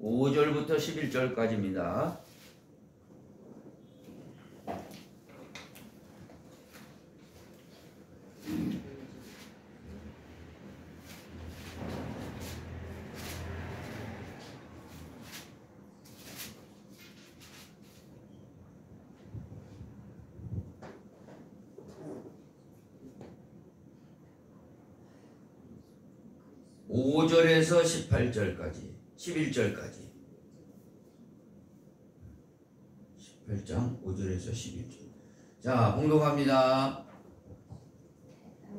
5절부터 11절까지입니다. (5절에서) (18절까지) 11절까지 18장 5절에서 11절. 자, 봉독합니다.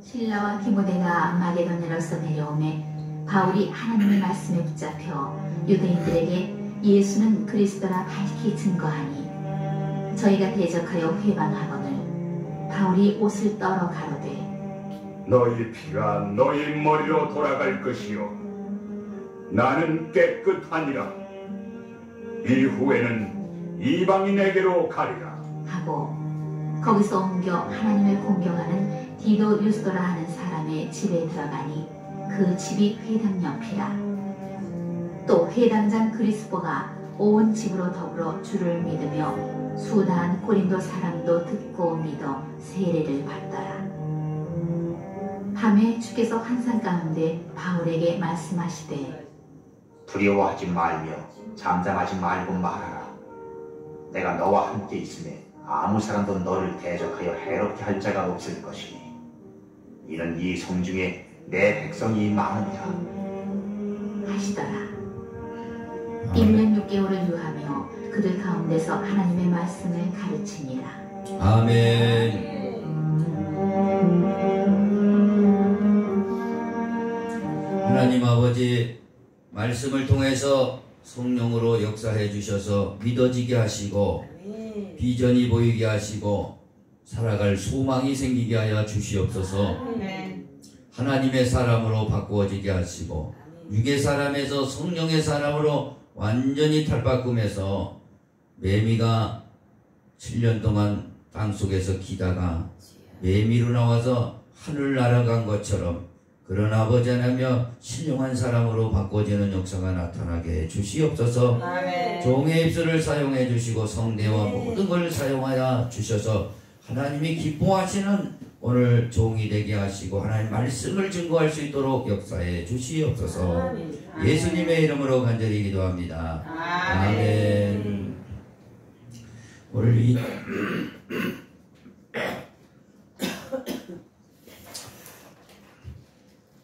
실라와 디모데가 마게도냐로서 내려오매 바울이 하나님의 말씀에 붙잡혀 유대인들에게 예수는 그리스도라 밝히 증거하니 저희가 대적하여 회방하거늘 바울이 옷을 떨어 가로되 너희 피가 너희 머리로 돌아갈 것이요 나는 깨끗하니라. 이후에는 이방인에게로 가리라 하고 거기서 옮겨 하나님을 공경하는 디도 유스도라 하는 사람의 집에 들어가니 그 집이 회당 옆이라. 또 회당장 그리스보가 온 집으로 더불어 주를 믿으며 수다한 고린도 사람도 듣고 믿어 세례를 받더라. 밤에 주께서 환상 가운데 바울에게 말씀하시되 두려워하지 말며 잠잠하지 말고 말하라. 내가 너와 함께 있으매 아무 사람도 너를 대적하여 해롭게 할 자가 없을 것이니 이는 이 성중에 내 백성이 많으니라 하시더라. 1년 6개월을 유하며 그들 가운데서 하나님의 말씀을 가르치니라. 아멘. 하나님 아버지, 말씀을 통해서 성령으로 역사해 주셔서 믿어지게 하시고 비전이 보이게 하시고 살아갈 소망이 생기게 하여 주시옵소서. 하나님의 사람으로 바꾸어지게 하시고 육의 사람에서 성령의 사람으로 완전히 탈바꿈해서 매미가 7년 동안 땅속에서 기다가 매미로 나와서 하늘 날아간 것처럼 그런 아버지 하나며 신령한 사람으로 바꿔지는 역사가 나타나게 해주시옵소서. 아멘. 종의 입술을 사용해 주시고 성대와 모든 걸 사용하여 주셔서 하나님이 기뻐하시는 오늘 종이 되게 하시고 하나님 말씀을 증거할 수 있도록 역사해 주시옵소서. 아멘. 예수님의 이름으로 간절히 기도합니다. 아멘. 아멘. 오늘 이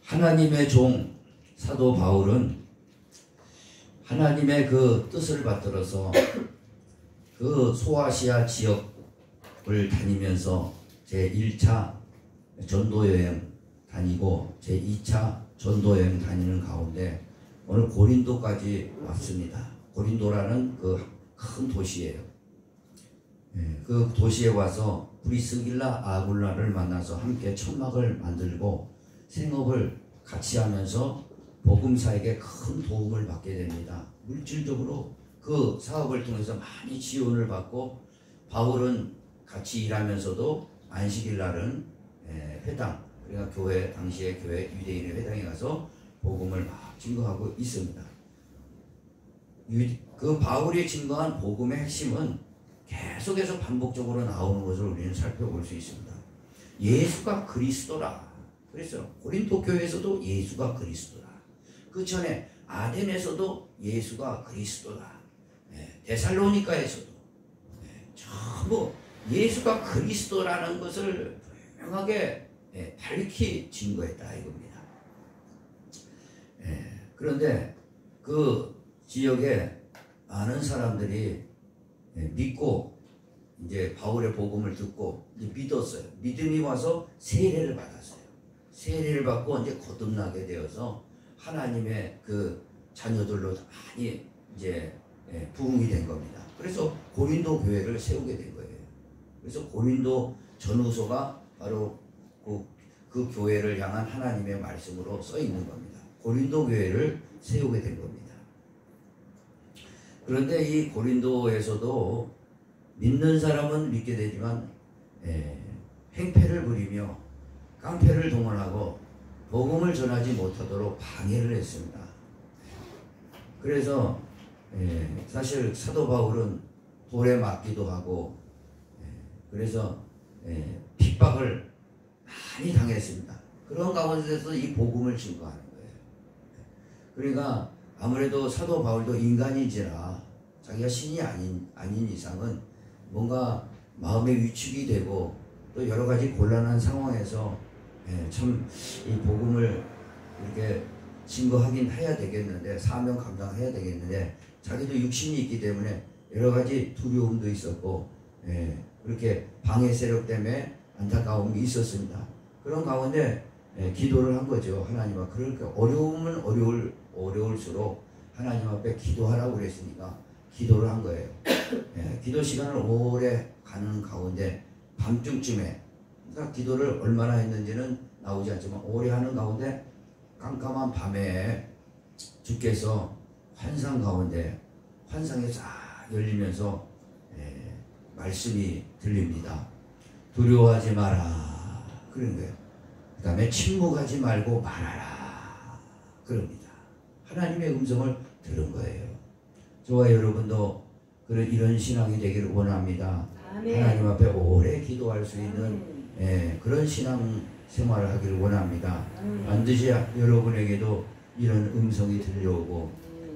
하나님의 종 사도 바울은 하나님의 그 뜻을 받들어서 그 소아시아 지역을 다니면서 제1차 전도여행 다니고 제2차 전도여행 다니는 가운데 오늘 고린도까지 왔습니다. 고린도라는 그 큰 도시예요. 그 도시에 와서 브리스길라 아굴라를 만나서 함께 천막을 만들고 생업을 같이 하면서 복음사에게 큰 도움을 받게 됩니다. 물질적으로 그 사업을 통해서 많이 지원을 받고 바울은 같이 일하면서도 안식일 날은 회당, 그러니까 교회, 당시의 교회 유대인의 회당에 가서 복음을 막 증거하고 있습니다. 그 바울이 증거한 복음의 핵심은 계속해서 반복적으로 나오는 것을 우리는 살펴볼 수 있습니다. 예수가 그리스도라. 그래서 고린도 교회에서도 예수가 그리스도라. 그 전에 아덴에서도 예수가 그리스도라. 데살로니가에서도 전부 예수가 그리스도라는 것을 분명하게 밝히 증거했다 이겁니다. 그런데 그 지역에 많은 사람들이 믿고 이제 바울의 복음을 듣고 이제 믿었어요. 믿음이 와서 세례를 받았어요. 세례를 받고 이제 거듭나게 되어서 하나님의 그 자녀들로 많이 이제 부흥이 된 겁니다. 그래서 고린도 교회를 세우게 된 거예요. 그래서 고린도 전후서가 바로 그 교회를 향한 하나님의 말씀으로 써 있는 겁니다. 고린도 교회를 세우게 된 겁니다. 그런데 이 고린도에서도 믿는 사람은 믿게 되지만 행패를 부리며 깡패를 동원하고 복음을 전하지 못하도록 방해를 했습니다. 그래서 사실 사도 바울은 돌에 맞기도 하고 그래서 핍박을 많이 당했습니다. 그런 가운데서 이 복음을 증거하는 거예요. 그러니까 아무래도 사도 바울도 인간인지라 자기가 신이 아닌 이상은 뭔가 마음의 위축이 되고 또 여러 가지 곤란한 상황에서 참 이 복음을 이렇게 증거하긴 해야 되겠는데 사명 감당해야 되겠는데 자기도 육신이 있기 때문에 여러 가지 두려움도 있었고 그렇게 방해 세력 때문에 안타까움이 있었습니다. 그런 가운데 기도를 한 거죠. 하나님 앞에. 그러니까 어려우면 어려울수록 하나님 앞에 기도하라고 그랬으니까 기도를 한 거예요. 기도 시간을 오래 가는 가운데 밤중쯤에 그러니까 기도를 얼마나 했는지는 나오지 않지만 오래 하는 가운데 깜깜한 밤에 주께서 환상 가운데 환상이 싹 열리면서 말씀이 들립니다. 두려워하지 마라 그런 거예요. 그 다음에 침묵하지 말고 말하라 그럽니다. 하나님의 음성을 들은 거예요. 저와 여러분도 이런 신앙이 되기를 원합니다. 아멘. 하나님 앞에 오래 기도할 수 있는 그런 신앙 생활을 하기를 원합니다. 반드시 여러분에게도 이런 음성이 들려오고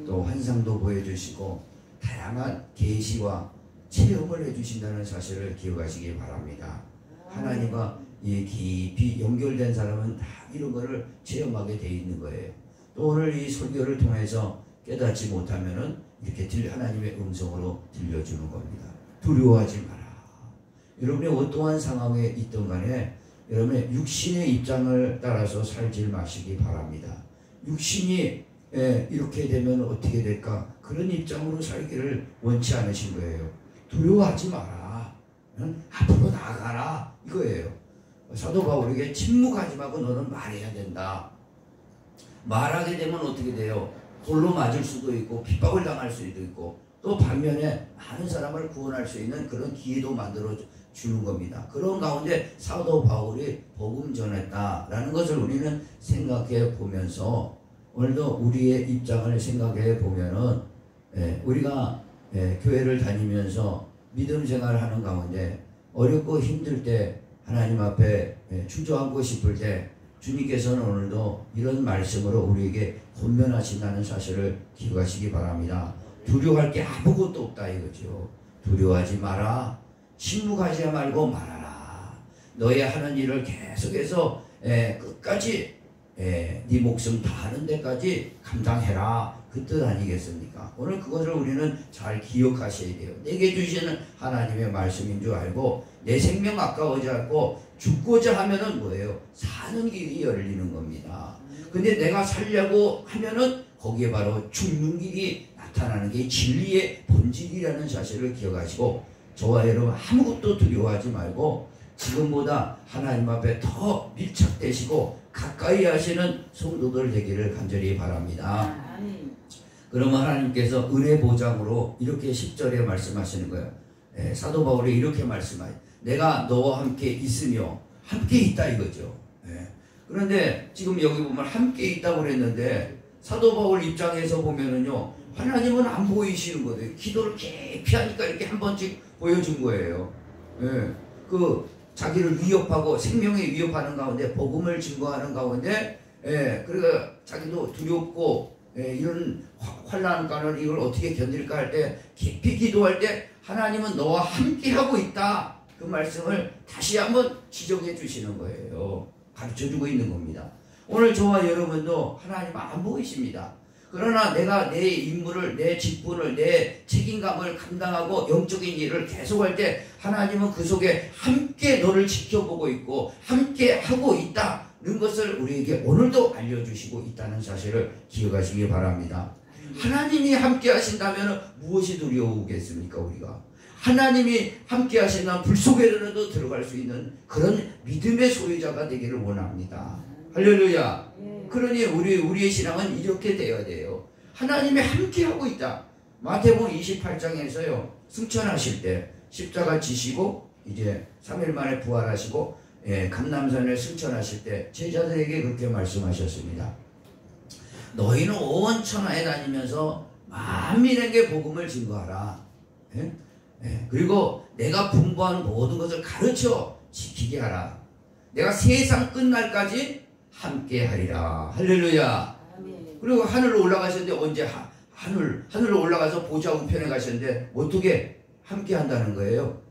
또 환상도 보여주시고 다양한 계시와 체험을 해주신다는 사실을 기억하시기 바랍니다. 하나님과 깊이 연결된 사람은 다 이런 거를 체험하게 돼 있는 거예요. 또 오늘 이 설교를 통해서 깨닫지 못하면은 이렇게 하나님의 음성으로 들려주는 겁니다. 두려워하지 마라. 여러분이 어떠한 상황에 있든 간에 여러분의 육신의 입장을 따라서 살지 마시기 바랍니다. 육신이 이렇게 되면 어떻게 될까? 그런 입장으로 살기를 원치 않으신 거예요. 두려워하지 마라. 앞으로 나아가라. 이거예요. 사도 바울에게 침묵하지 말고 너는 말해야 된다. 말하게 되면 어떻게 돼요? 돌로 맞을 수도 있고 핍박을 당할 수도 있고 또 반면에 많은 사람을 구원할 수 있는 그런 기회도 만들어 주는 겁니다. 그런 가운데 사도 바울이 복음 전했다라는 것을 우리는 생각해 보면서 오늘도 우리의 입장을 생각해 보면은 우리가 교회를 다니면서 믿음 생활을 하는 가운데 어렵고 힘들 때 하나님 앞에 주저앉고 싶을 때 주님께서는 오늘도 이런 말씀으로 우리에게 권면하신다는 사실을 기억하시기 바랍니다. 두려워할 게 아무것도 없다 이거죠. 두려워하지 마라. 침묵하지 말고 말하라. 너의 하는 일을 계속해서 끝까지 네 목숨 다하는 데까지 감당해라. 그 뜻 아니겠습니까? 오늘 그것을 우리는 잘 기억하셔야 돼요. 내게 주시는 하나님의 말씀인 줄 알고 내 생명 아까워지 않고 죽고자 하면은 뭐예요? 사는 길이 열리는 겁니다. 근데 내가 살려고 하면은 거기에 바로 죽는 길이 나타나는 게 진리의 본질이라는 사실을 기억하시고 저와 여러분 아무것도 두려워하지 말고 지금보다 하나님 앞에 더 밀착되시고 가까이 하시는 성도들 되기를 간절히 바랍니다. 그러면 하나님께서 은혜 보장으로 이렇게 10절에 말씀하시는 거예요. 사도 바울이 이렇게 말씀하요. 내가 너와 함께 있으며 함께 있다 이거죠. 그런데 지금 여기 보면 함께 있다고 그랬는데 사도 바울 입장에서 보면은요. 하나님은 안 보이시는 거예요. 기도를 깊이 하니까 이렇게 한 번씩 보여준 거예요. 그 자기를 위협하고 생명에 위협하는 가운데 복음을 증거하는 가운데 그러니까 자기도 두렵고 이런 환난과는 이걸 어떻게 견딜까 할 때 깊이 기도할 때 하나님은 너와 함께 하고 있다. 그 말씀을 다시 한번 지적해 주시는 거예요. 가르쳐 주고 있는 겁니다. 오늘 저와 여러분도 하나님 안 보이십니다. 그러나 내가 내 임무를, 내 직분을, 내 책임감을 감당하고 영적인 일을 계속할 때 하나님은 그 속에 함께 너를 지켜보고 있고 함께 하고 있다는 것을 우리에게 오늘도 알려주시고 있다는 사실을 기억하시기 바랍니다. 하나님이 함께 하신다면 무엇이 두려우겠습니까 우리가? 하나님이 함께 하신다면 불 속에라도 들어갈 수 있는 그런 믿음의 소유자가 되기를 원합니다. 할렐루야. 그러니 우리의 신앙은 이렇게 되어야 돼요. 하나님이 함께하고 있다. 마태복음 28장에서요. 승천하실 때 십자가 지시고 이제 3일 만에 부활하시고 감람산을 승천하실 때 제자들에게 그렇게 말씀하셨습니다. 너희는 온 천하에 다니면서 만민에게 복음을 증거하라. 그리고 내가 분부한 모든 것을 가르쳐 지키게 하라. 내가 세상 끝날까지 함께 하리라. 할렐루야. 그리고 하늘로 올라가셨는데 언제 하늘로 올라가서 보좌 우편에 가셨는데 어떻게 함께 한다는 거예요?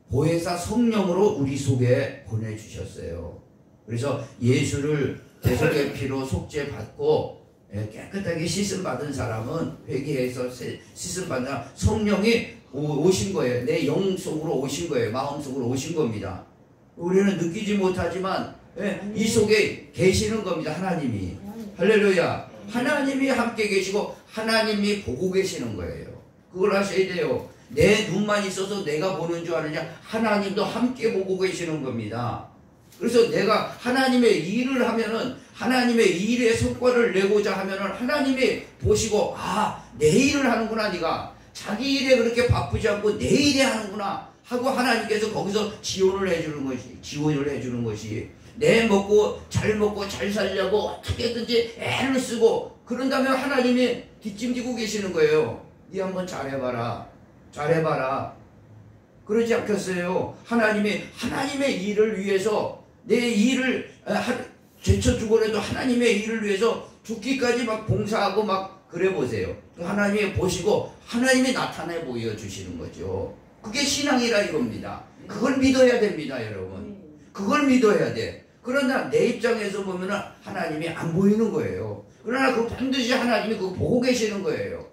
보혜사 성령으로 우리 속에 보내주셨어요. 그래서 예수를 대속의 피로 속죄받고 깨끗하게 씻음받은 사람은 회개해서 씻음받은 성령이 오신 거예요. 내 영 속으로 오신 거예요. 마음 속으로 오신 겁니다. 우리는 느끼지 못하지만 이 속에 계시는 겁니다. 하나님이. 할렐루야. 하나님이 함께 계시고 하나님이 보고 계시는 거예요. 그걸 아셔야 돼요. 내 눈만 있어서 내가 보는 줄 아느냐? 하나님도 함께 보고 계시는 겁니다. 그래서 내가 하나님의 일을 하면은 하나님의 일의 성과를 내고자 하면은 하나님이 보시고 내 일을 하는구나. 네가 자기 일에 그렇게 바쁘지 않고 내 일에 하는구나 하고 하나님께서 거기서 지원을 해주는 것이 내 잘 먹고 잘 살려고 어떻게든지 애를 쓰고 그런다면 하나님이 뒷짐지고 계시는 거예요. 네 한번 잘해봐라. 그러지 않겠어요? 하나님의 일을 위해서 내 일을 제쳐 죽어라도 하나님의 일을 위해서 죽기까지 막 봉사하고 막 그래 보세요. 하나님이 보시고 하나님이 나타내 보여주시는 거죠. 그게 신앙이라 이겁니다. 그걸 믿어야 됩니다, 여러분. 그걸 믿어야 돼. 그러나 내 입장에서 보면 하나님이 안 보이는 거예요. 그러나 그 반드시 하나님이 그거 보고 계시는 거예요.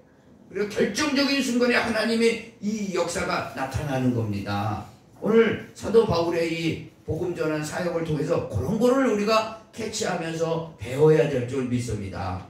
그리고 결정적인 순간에 하나님의 이 역사가 나타나는 겁니다. 오늘 사도 바울의 이 복음 전한 사역을 통해서 그런 거를 우리가 캐치하면서 배워야 될 줄 믿습니다.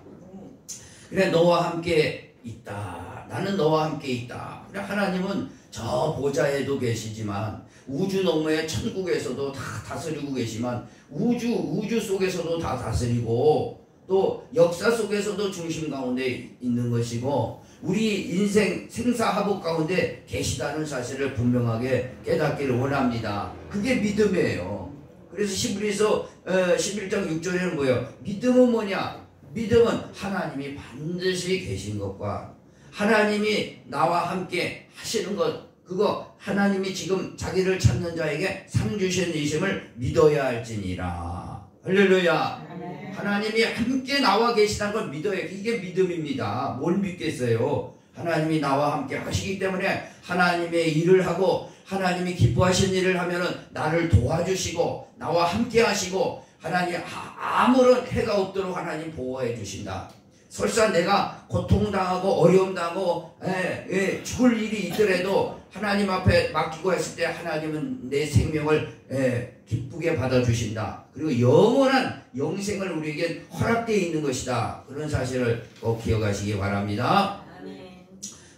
그래, 너와 함께 있다. 나는 너와 함께 있다. 그래, 하나님은 저 보좌에도 계시지만 우주 너머의 천국에서도 다 다스리고 계시지만 우주 속에서도 다 다스리고 또 역사 속에서도 중심 가운데 있는 것이고 우리 인생 생사하복 가운데 계시다는 사실을 분명하게 깨닫기를 원합니다. 그게 믿음이에요. 그래서 히브리서 11장 6절에는 뭐예요? 믿음은 뭐냐? 믿음은 하나님이 반드시 계신 것과 하나님이 나와 함께 하시는 것, 그거 하나님이 지금 자기를 찾는 자에게 상 주시심을 믿어야 할지니라. 할렐루야. 하나님이 함께 나와 계시다는 걸 믿어야, 이게 믿음입니다. 뭘 믿겠어요? 하나님이 나와 함께 하시기 때문에 하나님의 일을 하고 하나님이 기뻐하신 일을 하면은 나를 도와주시고 나와 함께 하시고 하나님 아무런 해가 없도록 하나님 보호해 주신다. 설사 내가 고통당하고 어려움당하고 죽을 일이 있더라도 하나님 앞에 맡기고 했을 때 하나님은 내 생명을 기쁘게 받아주신다. 그리고 영원한 영생을 우리에게 허락되어 있는 것이다. 그런 사실을 꼭 기억하시기 바랍니다.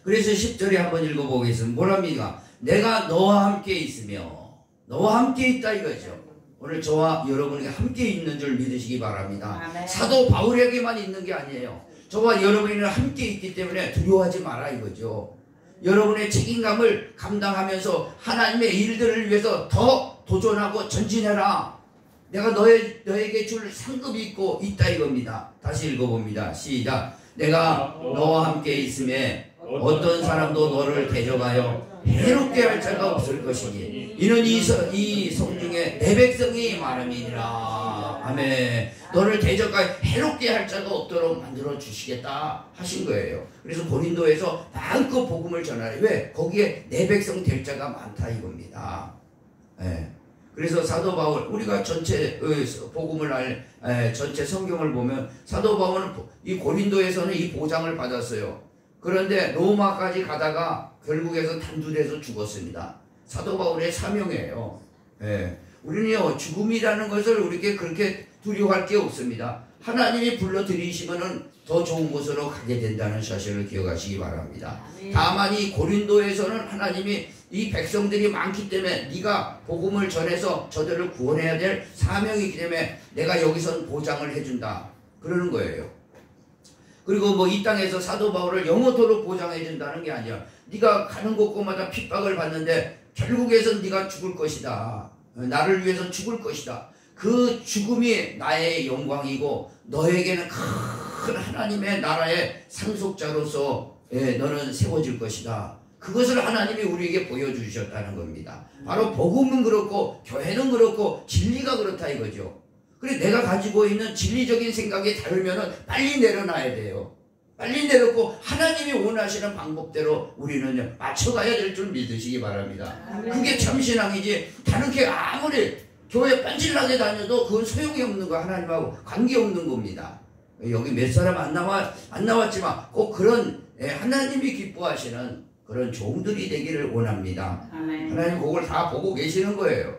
그래서 10절에 한번 읽어보겠습니다. 뭐랍니까? 내가 너와 함께 있으며 너와 함께 있다 이거죠. 오늘 저와 여러분에게 함께 있는 줄 믿으시기 바랍니다. 아멘. 사도 바울에게만 있는 게 아니에요. 저와 여러분이랑 함께 있기 때문에 두려워하지 마라 이거죠. 여러분의 책임감을 감당하면서 하나님의 일들을 위해서 더 도전하고 전진해라. 내가 너에게 줄 상급이 있다 이겁니다. 다시 읽어봅니다. 시작. 내가 너와 함께 있음에 어떤 사람도 너를 대적하여 해롭게 할 자가 없을 것이니 이는 이 성중에 내 백성이 많음이니라. 아멘. 너를 대적하여 해롭게 할 자가 없도록 만들어 주시겠다 하신 거예요. 그래서 고린도에서 마음껏 복음을 전하래. 왜? 거기에 내 백성 될 자가 많다 이겁니다. 그래서 사도 바울, 우리가 전체 복음을 전체 성경을 보면 사도 바울은 이 고린도에서는 이 보장을 받았어요. 그런데 로마까지 가다가 결국에서 단두대서 죽었습니다. 사도 바울의 사명이에요. 우리는요, 죽음이라는 것을 우리에게 그렇게 두려워할 게 없습니다. 하나님이 불러들이시면은 더 좋은 곳으로 가게 된다는 사실을 기억하시기 바랍니다. 다만 이 고린도에서는 하나님이 이 백성들이 많기 때문에 네가 복음을 전해서 저들을 구원해야 될 사명이기 때문에 내가 여기선 보장을 해준다. 그러는 거예요. 그리고 뭐 이 땅에서 사도 바울을 영원토록 보장해 준다는 게 아니야. 네가 가는 곳곳마다 핍박을 받는데 결국에선 네가 죽을 것이다. 나를 위해서 죽을 것이다. 그 죽음이 나의 영광이고 너에게는 큰 하나님의 나라의 상속자로서 너는 세워질 것이다. 그것을 하나님이 우리에게 보여주셨다는 겁니다. 바로 복음은 그렇고 교회는 그렇고 진리가 그렇다 이거죠. 그래 내가 가지고 있는 진리적인 생각이 다르면은 빨리 내려놔야 돼요. 빨리 내놓고 하나님이 원하시는 방법대로 우리는 맞춰가야 될 줄 믿으시기 바랍니다. 그게 참 신앙이지. 다른 게 아무리 교회 빤질나게 다녀도 그건 소용이 없는 거, 하나님하고 관계없는 겁니다. 여기 몇 사람 안 나왔지만 꼭 그런 하나님이 기뻐하시는 그런 종들이 되기를 원합니다. 하나님 그걸 다 보고 계시는 거예요.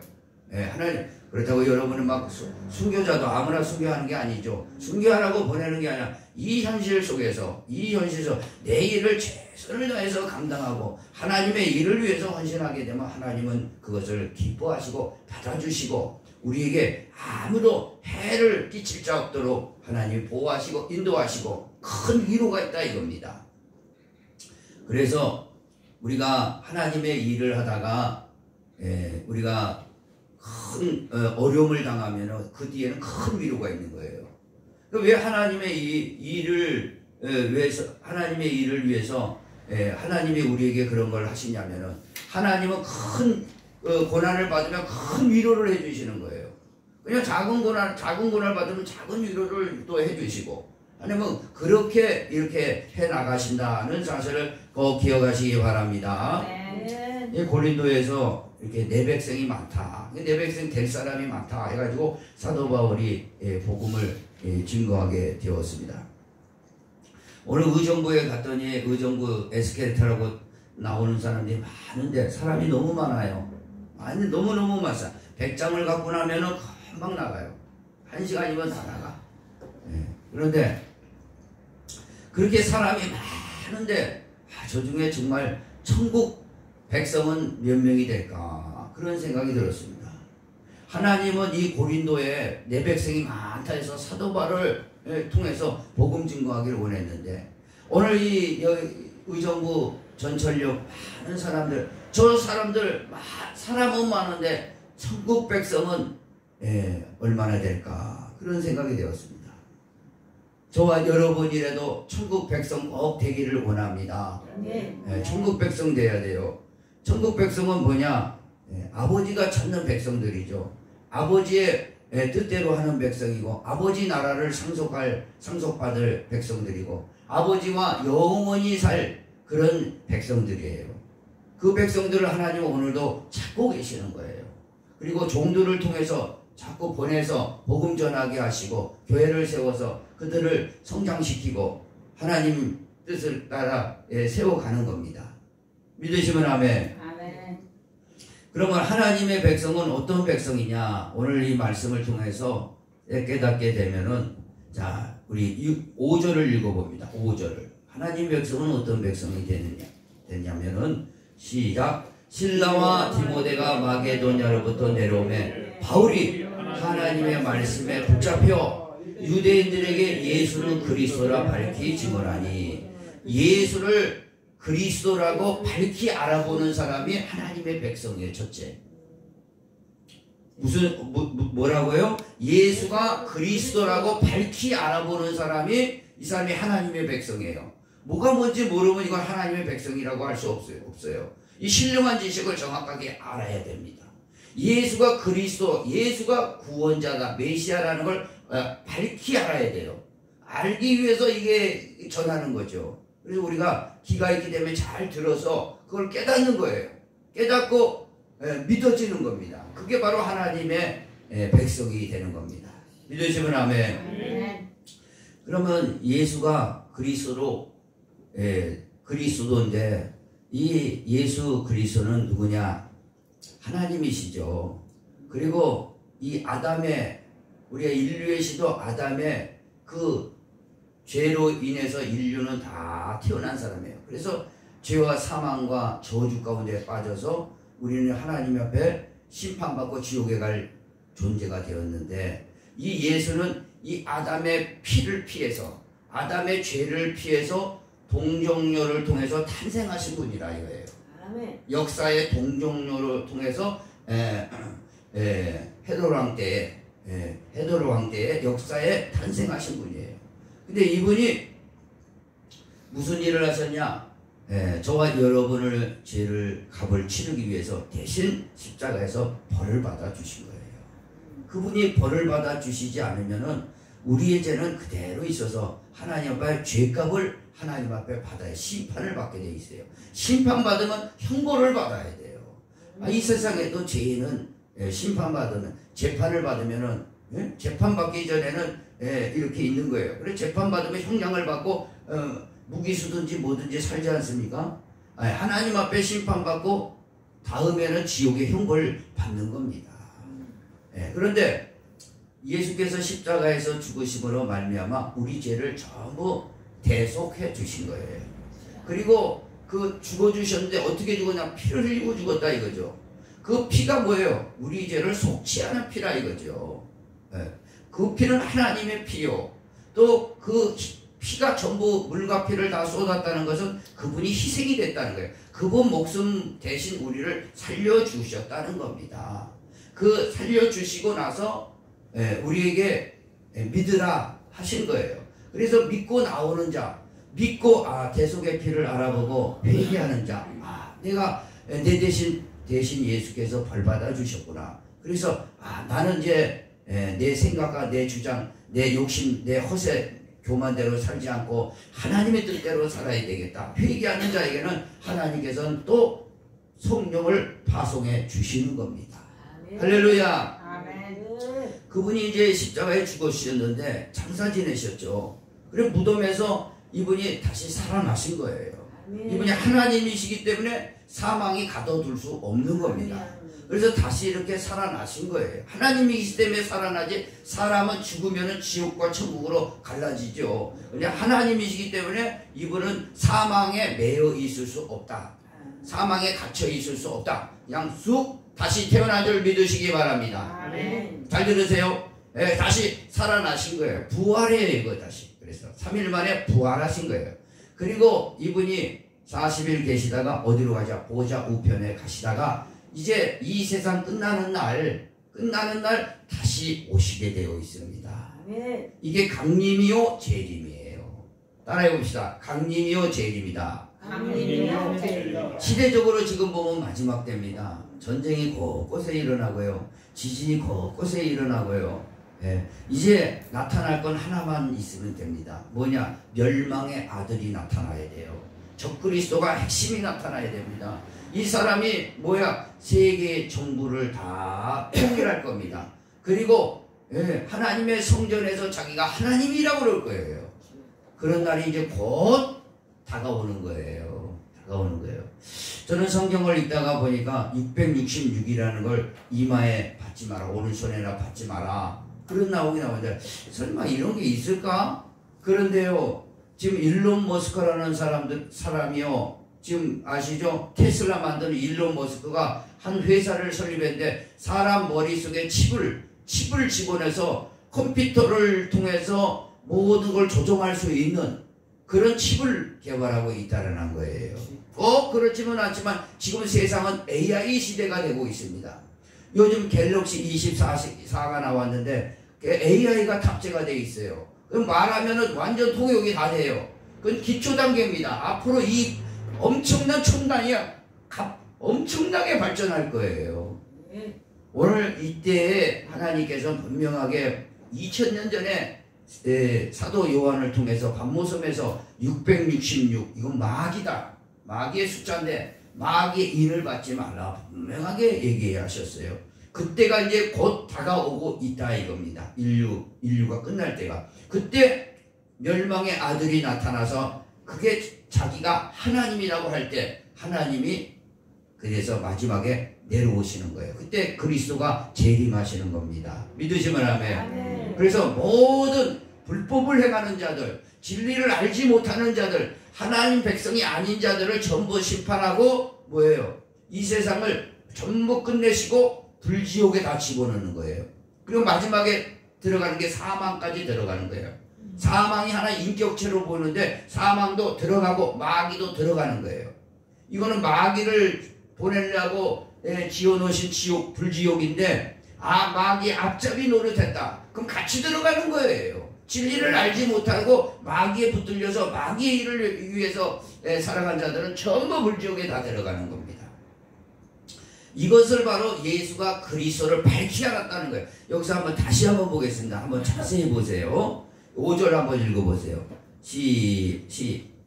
하나님 그렇다고 여러분은 막 순교자도 아무나 순교하는 게 아니죠. 순교하라고 보내는 게 아니라 이 현실 속에서 내 일을 최선을 다해서 감당하고 하나님의 일을 위해서 헌신하게 되면 하나님은 그것을 기뻐하시고 받아주시고 우리에게 아무도 해를 끼칠 자 없도록 하나님이 보호하시고 인도하시고 큰 위로가 있다 이겁니다. 그래서 우리가 하나님의 일을 하다가 우리가 큰 어려움을 당하면 그 뒤에는 큰 위로가 있는 거예요. 왜 하나님의 하나님의 일을 위해서 하나님이 우리에게 그런 걸 하시냐면은 하나님은 큰 고난을 받으면 큰 위로를 해주시는 거예요. 그냥 작은 고난을 받으면 작은 위로를 또 해주시고 하나님은 그렇게 이렇게 해 나가신다는 사실을 꼭 기억하시기 바랍니다. 이 고린도에서 이렇게 내 백성이 많다, 내 백성 될 사람이 많다 해가지고 사도 바울이 복음을 증거하게 되었습니다. 오늘 의정부에 갔더니 의정부 에스케레터라고 나오는 사람들이 많은데 사람이 너무 많아요. 너무너무 많아. 100장을 갖고 나면은 금방 나가요. 1시간이면 다 나가. 그런데 그렇게 사람이 많은데 저 중에 정말 천국 백성은 몇 명이 될까 그런 생각이 들었습니다. 하나님은 이 고린도에 내 백성이 많다 해서 사도 바울을 통해서 복음 증거하기를 원했는데 오늘 이 의정부 전철역 많은 사람들, 저 사람들 사람은 많은데 천국 백성은 얼마나 될까 그런 생각이 되었습니다. 저와 여러분이라도 천국 백성 꼭 되기를 원합니다. 천국 백성 돼야 돼요. 천국 백성은 뭐냐? 아버지가 찾는 백성들이죠. 아버지의 뜻대로 하는 백성이고 아버지 나라를 상속받을 백성들이고 아버지와 영원히 살 그런 백성들이에요. 그 백성들을 하나님은 오늘도 찾고 계시는 거예요. 그리고 종들을 통해서 자꾸 보내서 복음 전하게 하시고 교회를 세워서 그들을 성장시키고 하나님 뜻을 따라 세워가는 겁니다. 믿으시면 아멘. 그러면 하나님의 백성은 어떤 백성이냐? 오늘 이 말씀을 통해서 깨닫게 되면은 자 우리 5절을 읽어봅니다. 5절을 하나님의 백성은 어떤 백성이 되냐면은 시작. 실라와 디모데가 마게도냐로부터 내려오매 바울이 하나님의 말씀에 붙잡혀 유대인들에게 예수는 그리스도라 밝히 증언하니 예수를 그리스도라고 밝히 알아보는 사람이 하나님의 백성이에요. 첫째. 뭐라고요? 예수가 그리스도라고 밝히 알아보는 사람이 이 사람이 하나님의 백성이에요. 뭐가 뭔지 모르면 이건 하나님의 백성이라고 할 수 없어요. 이 신령한 지식을 정확하게 알아야 됩니다. 예수가 그리스도, 예수가 구원자다, 메시아라는 걸 밝히 알아야 돼요. 알기 위해서 이게 전하는 거죠. 그래서 우리가 귀가 있기 때문에 잘 들어서 그걸 깨닫는 거예요. 깨닫고 믿어지는 겁니다. 그게 바로 하나님의 백성이 되는 겁니다. 믿으시면 아멘. 그러면 예수가 그리스도인데 이 예수 그리스도는 누구냐? 하나님이시죠. 그리고 이 우리가 인류의 시도 아담의 그 죄로 인해서 인류는 다 태어난 사람이에요. 그래서 죄와 사망과 저주 가운데 빠져서 우리는 하나님 앞에 심판받고 지옥에 갈 존재가 되었는데 이 예수는 이 아담의 피를 피해서 아담의 죄를 피해서 동정녀를 통해서 탄생하신 분이라 이거예요. 역사의 동정녀를 통해서 헤롯 왕 때에 헤롯 왕 때의 역사에 탄생하신 분이에요. 근데 이분이 무슨 일을 하셨냐? 저와 여러분을 죄를 값을 치르기 위해서 대신 십자가에서 벌을 받아 주신 거예요. 그분이 벌을 받아 주시지 않으면은 우리의 죄는 그대로 있어서 하나님 앞에 죄값을 하나님 앞에 받아야 심판을 받게 돼 있어요. 심판받으면 형벌을 받아야 돼요. 이 세상에도 죄인은 심판받으면 재판을 받으면은 재판받기 전에는 이렇게 있는 거예요. 그래서 재판받으면 형량을 받고 무기수든지 뭐든지 살지 않습니까? 하나님 앞에 심판받고 다음에는 지옥의 형벌을 받는 겁니다. 그런데 예수께서 십자가에서 죽으심으로 말미암아 우리 죄를 전부 대속해 주신 거예요. 그리고 그 죽어주셨는데 어떻게 죽었냐? 피를 흘리고 죽었다 이거죠. 그 피가 뭐예요? 우리 죄를 속죄하는 피라 이거죠. 그 피는 하나님의 피요. 또 그 피가 전부 물과 피를 다 쏟았다는 것은 그분이 희생이 됐다는 거예요. 그분 목숨 대신 우리를 살려주셨다는 겁니다. 그 살려주시고 나서 우리에게 믿으라 하신 거예요. 그래서 믿고 나오는 자, 믿고 대속의 피를 알아보고 회개하는 자, 내가 내 대신 예수께서 벌 받아 주셨구나. 그래서 나는 이제 내 생각과 내 주장, 내 욕심, 내 허세 교만대로 살지 않고 하나님의 뜻대로 살아야 되겠다. 회개하는 자에게는 하나님께서는 또 성령을 파송해 주시는 겁니다. 아멘. 할렐루야. 아멘. 그분이 이제 십자가에 죽으셨는데 장사 지내셨죠. 그리고 무덤에서 이분이 다시 살아나신 거예요. 아멘. 이분이 하나님이시기 때문에 사망이 가둬둘 수 없는 겁니다. 그래서 다시 이렇게 살아나신 거예요. 하나님이시기 때문에 살아나지, 사람은 죽으면 지옥과 천국으로 갈라지죠. 그냥 하나님이시기 때문에 이분은 사망에 매여 있을 수 없다. 사망에 갇혀 있을 수 없다. 그냥 쑥 다시 태어난 줄 믿으시기 바랍니다. 아멘. 잘 들으세요. 다시 살아나신 거예요. 부활이에요, 이거 다시. 그래서 3일 만에 부활하신 거예요. 그리고 이분이 40일 계시다가 어디로 가자? 보좌 우편에 가시다가 이제 이 세상 끝나는 날 다시 오시게 되어 있습니다. 아멘. 이게 강림이요 재림이에요. 따라해 봅시다. 강림이요 재림이다. 강림이요 재림. 시대적으로 지금 보면 마지막 때입니다. 전쟁이 곳곳에 일어나고요. 지진이 곳곳에 일어나고요. 이제 나타날 건 하나만 있으면 됩니다. 뭐냐? 멸망의 아들이 나타나야 돼요. 적그리스도가 핵심이 나타나야 됩니다. 이 사람이 세계의 정부를 다 통일할 겁니다. 그리고 하나님의 성전에서 자기가 하나님이라고 그럴 거예요. 그런 날이 이제 곧 다가오는 거예요. 저는 성경을 읽다가 보니까 666이라는 걸 이마에 받지 마라, 오른손에나 받지 마라, 그런 나오는데 설마 이런 게 있을까? 그런데요, 지금 일론 머스크라는 사람이요, 지금 아시죠? 테슬라 만드는 일론 머스크가 한 회사를 설립했는데 사람 머릿속에 칩을 집어내서 컴퓨터를 통해서 모든 걸 조종할 수 있는 그런 칩을 개발하고 있다는 거예요. 꼭 그렇지는 않지만 지금 세상은 AI 시대가 되고 있습니다. 요즘 갤럭시 24가 나왔는데 AI가 탑재가 되어 있어요. 그럼 말하면은 완전 통역이 다 돼요. 그건 기초 단계입니다. 앞으로 이 엄청난 첨단이 엄청나게 발전할 거예요. 오늘 이때에 하나님께서 분명하게 2000년 전에 사도 요한을 통해서 밤모섬에서 666, 이건 마귀다. 마귀의 숫자인데 마귀의 인을 받지 말라 분명하게 얘기하셨어요. 그때가 이제 곧 다가오고 있다 이겁니다. 인류가 끝날 때가. 그때 멸망의 아들이 나타나서 그게 자기가 하나님이라고 할 때 하나님이 그래서 마지막에 내려오시는 거예요. 그때 그리스도가 재림하시는 겁니다. 믿으시면 아멘. 그래서 모든 불법을 행하는 자들, 진리를 알지 못하는 자들, 하나님 백성이 아닌 자들을 전부 심판하고 이 세상을 전부 끝내시고 불지옥에 다 집어넣는 거예요. 그리고 마지막에 들어가는 게 사망까지 들어가는 거예요. 사망이 하나 인격체로 보이는데 사망도 들어가고 마귀도 들어가는 거예요. 이거는 마귀를 보내려고 지어놓으신 지옥, 불지옥인데 마귀 앞잡이 노릇했다. 그럼 같이 들어가는 거예요. 진리를 알지 못하고 마귀에 붙들려서 마귀의 일을 위해서 살아간 자들은 전부 물지옥에 다 들어가는 겁니다. 이것을 바로 예수가 그리스도를 밝히 알았다는 거예요. 여기서 한번 다시 한번 보겠습니다. 한번 자세히 보세요. 5절 한번 읽어보세요.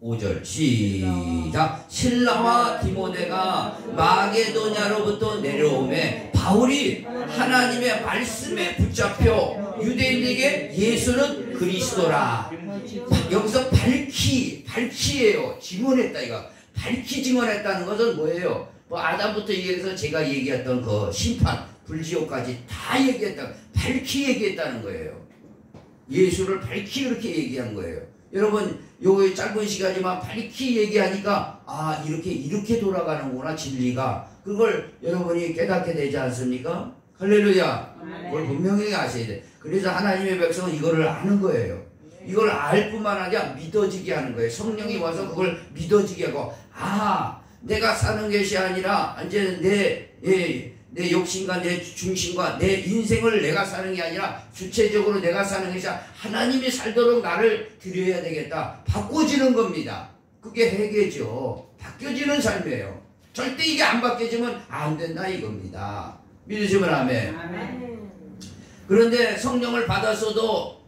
5절 시작. 실라와 디모데가 마게도냐로부터 내려오매 바울이 하나님의 말씀에 붙잡혀 유대인에게 예수는 그리스도라. 여기서 밝히예요. 증언했다. 이거 밝히 증언했다는 것은 뭐예요? 뭐 아담부터 얘기해서 제가 얘기했던 그 심판 불지옥까지 다 얘기했다. 밝히 얘기했다는 거예요. 예수를 밝히 그렇게 얘기한 거예요. 여러분, 요 짧은 시간이지만 밝히 얘기하니까 이렇게 돌아가는구나 진리가. 그걸 여러분이 깨닫게 되지 않습니까? 할렐루야. 그걸 분명히 아셔야 돼. 그래서 하나님의 백성은 이거를 아는 거예요. 이걸 알 뿐만 아니라 믿어지게 하는 거예요. 성령이 와서 그걸 믿어지게 하고, 내가 사는 것이 아니라 이제 내 욕심과 내 중심과 내 인생을 내가 사는 게 아니라 주체적으로 내가 사는 것이 아니라 하나님이 살도록 나를 드려야 되겠다. 바꿔지는 겁니다. 그게 회개죠. 바뀌어지는 삶이에요. 절대 이게 안 바뀌어지면 안 된다 이겁니다. 믿으시면 아멘. 그런데 성령을 받았어도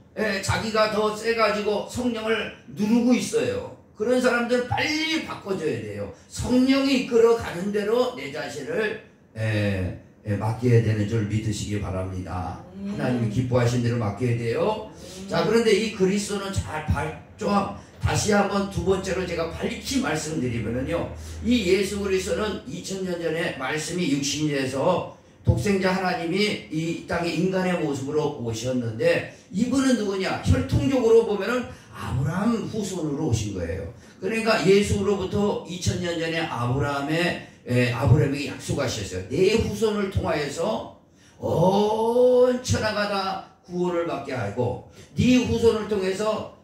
자기가 더 세가지고 성령을 누르고 있어요. 그런 사람들 빨리 바꿔줘야 돼요. 성령이 이끌어가는 대로 내 자신을 맡겨야 되는 줄 믿으시기 바랍니다. 하나님이 기뻐하신 대로 맡겨야 돼요. 자, 그런데 이 그리스도는 좀 다시 한번 두 번째로 제가 밝히 말씀드리면요, 이 예수 그리스도는 2000년 전에 말씀이 육신이 돼서 독생자 하나님이 이 땅에 인간의 모습으로 오셨는데, 이분은 누구냐? 혈통적으로 보면은 아브라함 후손으로 오신 거예요. 그러니까 예수로부터 2000년 전에 아브라함에게 약속하셨어요. 내 후손을 통하여서 온 천하가 다 구원을 받게 하고, 네 후손을 통해서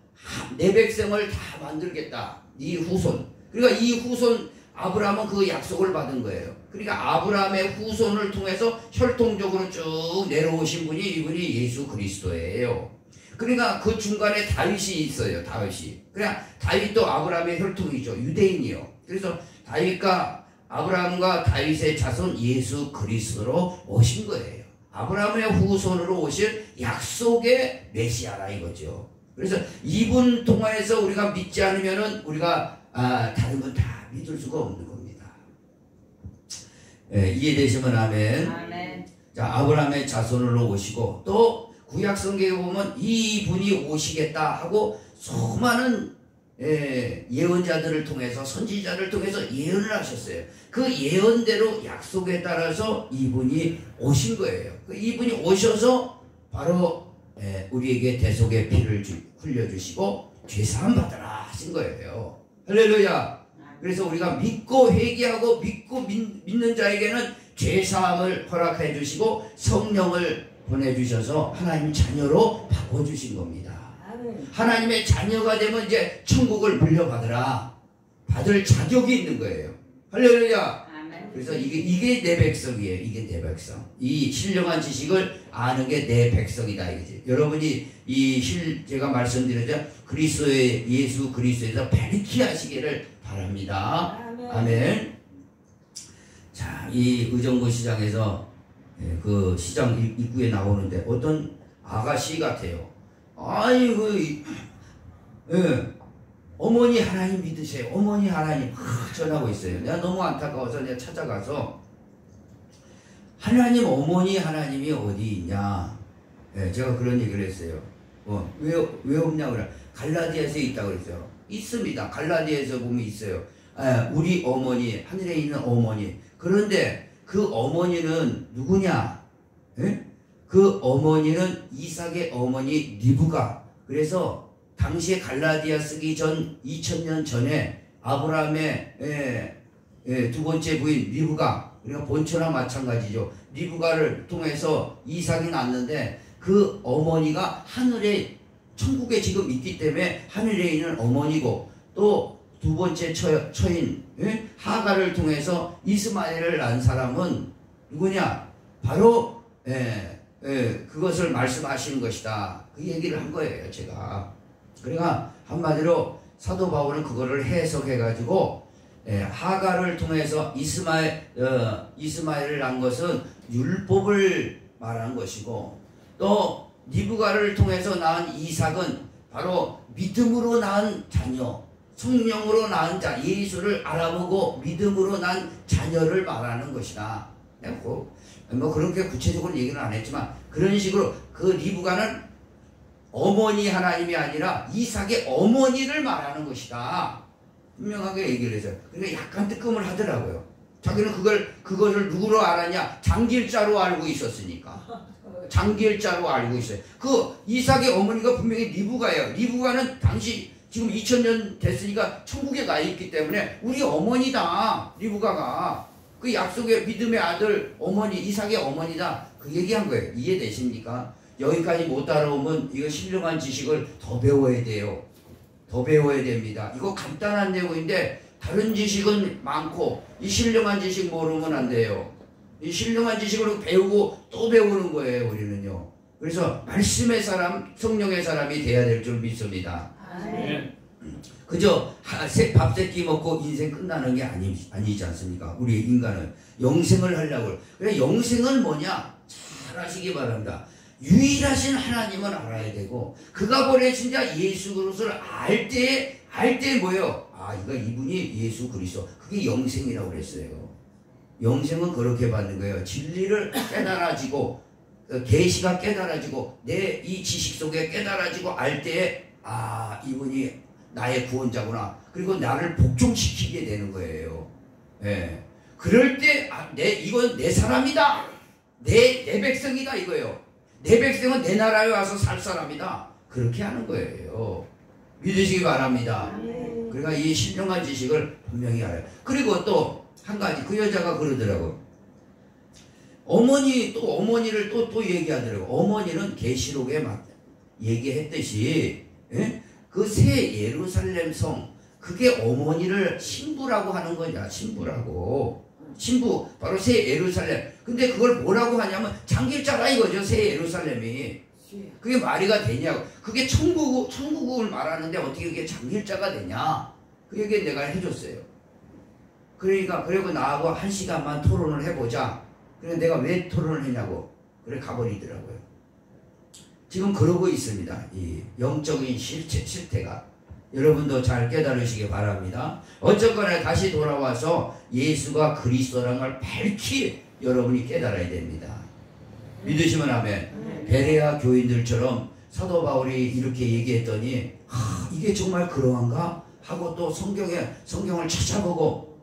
내 백성을 다 만들겠다. 네 후손. 그러니까 이 후손 아브라함은 그 약속을 받은 거예요. 그러니까 아브라함의 후손을 통해서 혈통적으로 쭉 내려오신 분이 이분이 예수 그리스도예요. 그러니까 그 중간에 다윗이 있어요. 다윗이. 그냥 다윗도 아브라함의 혈통이죠. 유대인이요. 그래서 아브라함과 다윗의 자손 예수 그리스도로 오신 거예요. 아브라함의 후손으로 오실 약속의 메시아라 이거죠. 그래서 이분 통하여서 우리가 믿지 않으면은 우리가 다른 건 다 믿을 수가 없는 겁니다. 이해되시면 아멘. 아멘. 자, 아브라함의 자손으로 오시고, 또 구약 성경에 보면 이분이 오시겠다 하고 수많은 예언자들을 통해서, 선지자를 통해서 예언을 하셨어요. 그 예언대로 약속에 따라서 이분이 오신 거예요. 이분이 오셔서 바로 우리에게 대속의 피를 흘려주시고 죄사함 받으라 하신 거예요. 할렐루야. 그래서 우리가 믿고 회개하고 믿고 믿는 자에게는 죄사함을 허락해 주시고 성령을 보내주셔서 하나님 자녀로 바꿔주신 겁니다. 하나님의 자녀가 되면 이제 천국을 물려받으라. 받을 자격이 있는 거예요. 할렐루야. 그래서 이게 내 백성이에요. 이게 내 백성. 이 신령한 지식을 아는 게 내 백성이다 이거지. 여러분이 제가 말씀드렸죠. 예수 그리스도에서 밝히 하시기를 바랍니다. 아멘. 자, 이 의정부 시장에서 그 시장 입구에 나오는데 어떤 아가씨 같아요. 아이고, 어머니 하나님 믿으세요. 어머니 하나님 전하고 있어요. 내가 너무 안타까워서 내가 찾아가서 하나님 어머니 하나님이 어디 있냐. 제가 그런 얘기를 했어요. 왜 없냐 그래. 갈라디아서에 있다고 그랬어요. 있습니다. 갈라디아서 보면 있어요. 우리 어머니, 하늘에 있는 어머니. 그런데 그 어머니는 누구냐? 그 어머니는 이삭의 어머니 리브가. 그래서 당시에 갈라디아 쓰기 전 2000년 전에 아브라함의 두 번째 부인 리브가, 그러니까 본처나 마찬가지죠. 리브가를 통해서 이삭이 낳았는데 그 어머니가 하늘에 천국에 지금 있기 때문에 하늘에 있는 어머니고, 또 두 번째 처인 하가를 통해서 이스마엘을 낳은 사람은 누구냐? 바로 그것을 말씀하시는 것이다. 그 얘기를 한 거예요, 제가. 그러니까 한마디로 사도 바울은 그거를 해석해가지고 하가를 통해서 이스마엘을 낳은 것은 율법을 말하는 것이고, 또 리브가를 통해서 낳은 이삭은 바로 믿음으로 낳은 자녀, 성령으로 낳은 자, 예수를 알아보고 믿음으로 낳은 자녀를 말하는 것이다. 뭐 그렇게 구체적으로 얘기는 안 했지만 그런 식으로 그 리브가는 어머니 하나님이 아니라 이삭의 어머니를 말하는 것이다. 분명하게 얘기를 했어요. 그러니까 약간 뜨끔을 하더라고요. 자기는 그것을 누구로 알았냐? 장길자로 알고 있었으니까. 장길자로 알고 있어요. 그 이삭의 어머니가 분명히 리브가예요. 리브가는 당시 지금 2000년 됐으니까 천국에 가 있기 때문에 우리 어머니다. 리브가가 그 약속의 믿음의 아들 어머니 이삭의 어머니다. 그 얘기한 거예요. 이해되십니까? 여기까지 못 따라오면 이거 신령한 지식을 더 배워야 돼요. 더 배워야 됩니다. 이거 간단한 내용인데 다른 지식은 많고 이 신령한 지식 모르면 안 돼요. 이 신령한 지식을 배우고 또 배우는 거예요, 우리는요. 그래서 말씀의 사람, 성령의 사람이 돼야 될 줄 믿습니다. 그저 밥 세 끼 먹고 인생 끝나는 게 아니지 않습니까? 우리 인간은 영생을 하려고. 그래, 영생은 뭐냐? 잘 아시기 바랍니다. 유일하신 하나님을 알아야 되고, 그가 보내신 자 예수 그리스도를 알 때 뭐예요? 이분이 예수 그리스도. 그게 영생이라고 그랬어요. 영생은 그렇게 받는 거예요. 진리를 깨달아지고, 계시가 깨달아지고, 내 이 지식 속에 깨달아지고 알 때에 이분이 나의 구원자구나. 그리고 나를 복종시키게 되는 거예요. 예. 그럴 때 이건 내 사람이다. 내 백성이다 이거예요. 내 백성은 내 나라에 와서 살 사람이다. 그렇게 하는 거예요. 믿으시기 바랍니다. 그러니까 이 신령한 지식을 분명히 알아요. 그리고 또 한 가지 그 여자가 그러더라고. 어머니를 또 얘기하더라고. 어머니는 계시록에 얘기했듯이 그 새 예루살렘 성 그게 어머니를 신부라고 하는 거냐. 신부 바로 새 예루살렘. 근데 그걸 뭐라고 하냐면 장길자라 이거죠. 새 예루살렘이. 그게 말이가 되냐고. 그게 천국을 말하는데 어떻게 그게 장길자가 되냐. 그 얘기 내가 해줬어요. 그러니까 그리고 나하고 1시간만 토론을 해보자. 그래 내가 왜 토론을 했냐고. 그래 가버리더라고요. 지금 그러고 있습니다. 이 영적인 실태가. 여러분도 잘 깨달으시기 바랍니다. 어쨌거나 다시 돌아와서 예수가 그리스도라는 걸 밝히 여러분이 깨달아야 됩니다. 믿으시면 아멘. 베레아 교인들처럼 사도 바울이 이렇게 얘기했더니 이게 정말 그러한가? 하고 또 성경을 찾아보고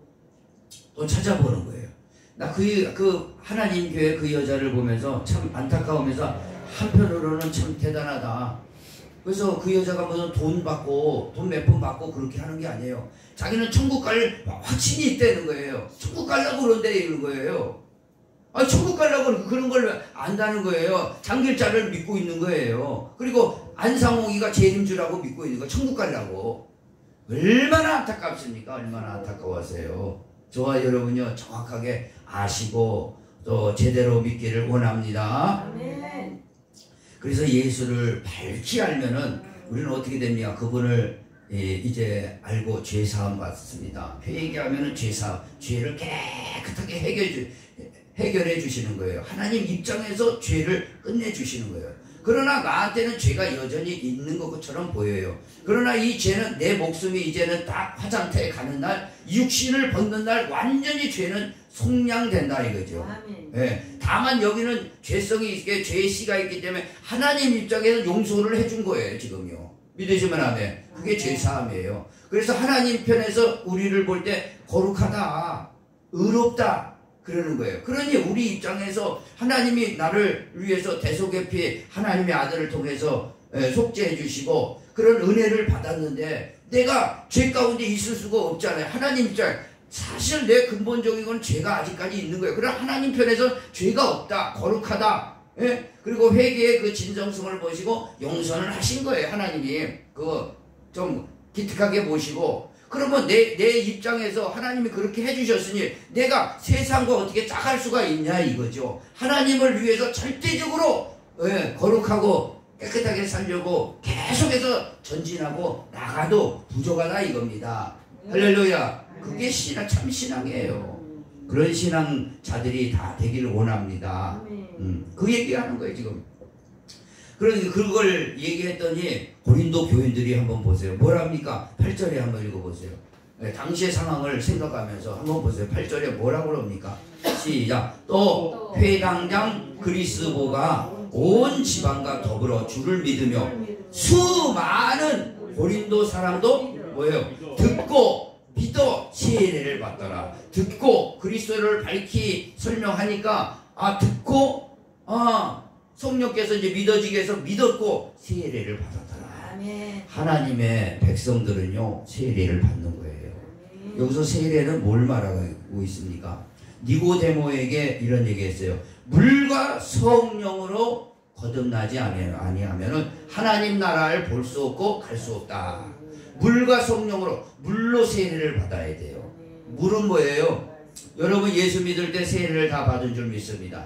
또 찾아보는 거예요. 나 그 하나님 교회 그 여자를 보면서 참 안타까우면서 한편으로는 참 대단하다. 그래서 그 여자가 무슨 돈 몇 푼 받고 그렇게 하는 게 아니에요. 자기는 천국 갈 확신이 있다는 거예요. 천국 가려고 그런데 이런 거예요. 천국 가려고 그런 걸 안다는 거예요. 장길자를 믿고 있는 거예요. 그리고 안상홍이가 죄인 줄 알고 믿고 있는 거예요. 천국 가려고. 얼마나 안타깝습니까? 얼마나 안타까워하세요. 저와 여러분요 정확하게 아시고 또 제대로 믿기를 원합니다. 아멘. 그래서 예수를 밝히 알면은 우리는 어떻게 됩니까? 그분을 이제 알고 죄사함 받습니다. 회개하면은 죄를 깨끗하게 해결해 주시는 거예요. 하나님 입장에서 죄를 끝내 주시는 거예요. 그러나 나한테는 죄가 여전히 있는 것처럼 보여요. 그러나 이 죄는 내 목숨이 이제는 딱 화장터에 가는 날, 육신을 벗는 날 완전히 죄는 속량된다 이거죠. 예. 다만 여기는 죄성이 있게 죄의 씨가 있기 때문에 하나님 입장에서 용서를 해준 거예요. 지금요. 믿으시면 아멘. 그게 죄사함이에요. 그래서 하나님 편에서 우리를 볼 때 거룩하다, 의롭다 그러는 거예요. 그러니 우리 입장에서 하나님이 나를 위해서 대속의 하나님의 아들을 통해서 속죄해 주시고 그런 은혜를 받았는데 내가 죄 가운데 있을 수가 없잖아요. 하나님 입장 사실 내 근본적인 건 죄가 아직까지 있는 거예요. 그러나 하나님 편에서 죄가 없다, 거룩하다. 예? 그리고 회개의 그 진정성을 보시고 용서를 하신 거예요. 하나님이 좀 기특하게 보시고 그러면 내 입장에서 하나님이 그렇게 해주셨으니 내가 세상과 어떻게 짝할 수가 있냐 이거죠. 하나님을 위해서 절대적으로 거룩하고 깨끗하게 살려고 계속해서 전진하고 나가도 부족하다 이겁니다. 할렐루야. 그게 참 신앙이에요. 그런 신앙자들이 다 되기를 원합니다. 그 얘기하는 거예요 지금. 그러니까 그걸 얘기했더니 고린도 교인들이 한번 보세요. 뭐랍니까? 8절에 한번 읽어보세요. 당시의 상황을 생각하면서 한번 보세요. 8절에 뭐라고 그럽니까? 시작. 또 회당장 그리스보가 온 지방과 더불어 주를 믿으며 수많은 고린도 사람도 뭐예요? 듣고 믿어 세례를 받더라. 듣고 그리스도를 밝히 설명하니까 듣고 성령께서 이제 믿어지게 해서 믿었고 세례를 받았더라. 아멘. 하나님의 백성들은요 세례를 받는 거예요. 여기서 세례는 뭘 말하고 있습니까? 니고데모에게 이런 얘기했어요. 물과 성령으로 거듭나지 아니하면은 하나님 나라를 볼 수 없고 갈 수 없다. 물과 성령으로 물로 세례를 받아야 돼요. 물은 뭐예요? 여러분 예수 믿을 때 세례를 다 받은 줄 믿습니다.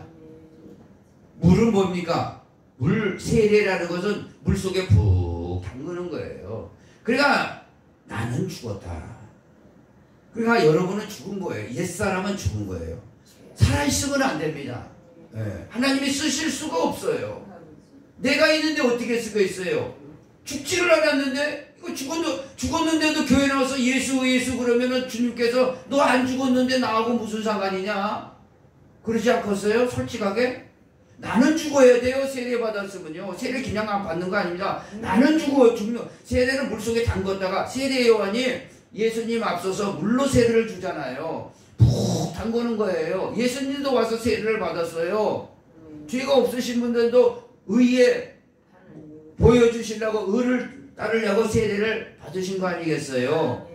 물은 뭡니까? 물 세례라는 것은 물 속에 푹 담그는 거예요. 그러니까 나는 죽었다. 그러니까 여러분은 죽은 거예요. 옛사람은 죽은 거예요. 살아있으면 안 됩니다. 하나님이 쓰실 수가 없어요. 내가 있는데 어떻게 쓰고 있어요? 죽지를 않았는데 이거 죽었는데도 교회 나와서 예수 그러면은 주님께서 너 안 죽었는데 나하고 무슨 상관이냐? 그러지 않겠어요? 솔직하게? 나는 죽어야 돼요. 세례 받았으면요. 세례 그냥 안 받는 거 아닙니다. 나는 죽는 세례를 물속에 담궜다가 세례 요한이 예수님 앞서서 물로 세례를 주잖아요. 푹 담그는 거예요. 예수님도 와서 세례를 받았어요. 죄가 없으신 분들도 의에 보여주시려고 의를 따르려고 세례를 받으신 거 아니겠어요?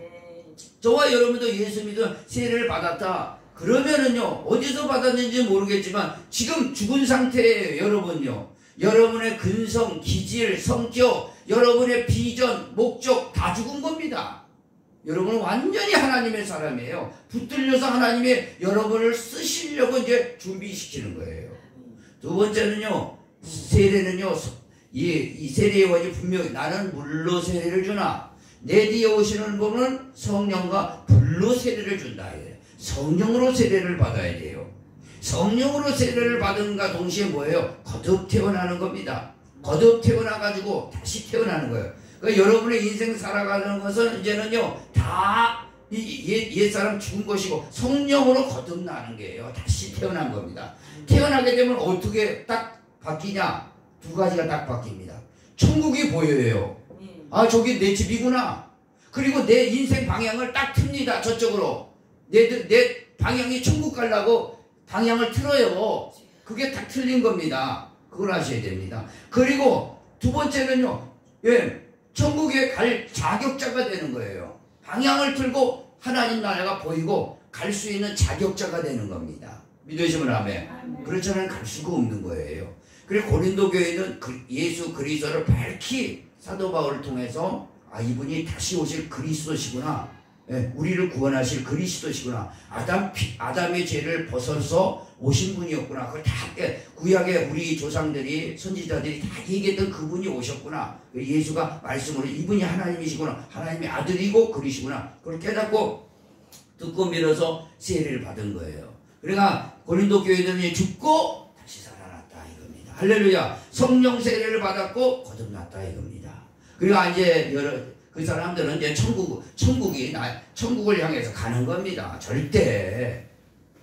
저와 여러분도 예수 믿어 세례를 받았다. 그러면은요 어디서 받았는지 모르겠지만 지금 죽은 상태예요. 여러분요. 여러분의 근성, 기질, 성격, 여러분의 비전, 목적 다 죽은 겁니다. 여러분은 완전히 하나님의 사람이에요. 붙들려서 하나님이 여러분을 쓰시려고 이제 준비시키는 거예요. 두 번째는요, 세례는요, 이 세례 요한이 분명히 나는 물로 세례를 주나 내 뒤에 오시는 분은 성령과 불로 세례를 준다. 성령으로 세례를 받아야 돼요. 성령으로 세례를 받은가 동시에 뭐예요? 거듭 태어나는 겁니다. 거듭 태어나가지고 다시 태어나는 거예요. 그러니까 여러분의 인생 살아가는 것은 이제는요 다 옛사람 죽은 것이고 성령으로 거듭나는 거예요. 다시 태어난 겁니다. 태어나게 되면 어떻게 딱 바뀌냐? 두 가지가 딱 바뀝니다. 천국이 보여요. 저기 내 집이구나. 그리고 내 인생 방향을 딱 틉니다. 저쪽으로. 내 방향이 천국 가려고 방향을 틀어요. 그게 딱 틀린 겁니다. 그걸 아셔야 됩니다. 그리고 두 번째는요, 천국에 갈 자격자가 되는 거예요. 방향을 틀고 하나님 나라가 보이고 갈 수 있는 자격자가 되는 겁니다. 믿으시면 아멘. 그렇지 않으면 갈 수가 없는 거예요. 그리고 고린도 교회는 예수 그리스도를 밝히 사도 바울을 통해서 이분이 다시 오실 그리스도시구나. 우리를 구원하실 그리스도시구나. 아담의 죄를 벗어서 오신 분이었구나. 그걸 다 구약의 우리 조상들이 선지자들이 다 얘기했던 그분이 오셨구나. 예수가 말씀으로 이분이 하나님이시구나. 하나님의 아들이고 그리시구나. 그걸 깨닫고 듣고 믿어서 세례를 받은 거예요. 그러니까 고린도 교회들은 죽고 다시 살아났다 이겁니다. 할렐루야. 성령 세례를 받았고 거듭났다 이겁니다. 그리고 이제 그 사람들은 이제 천국을 향해서 가는 겁니다. 절대.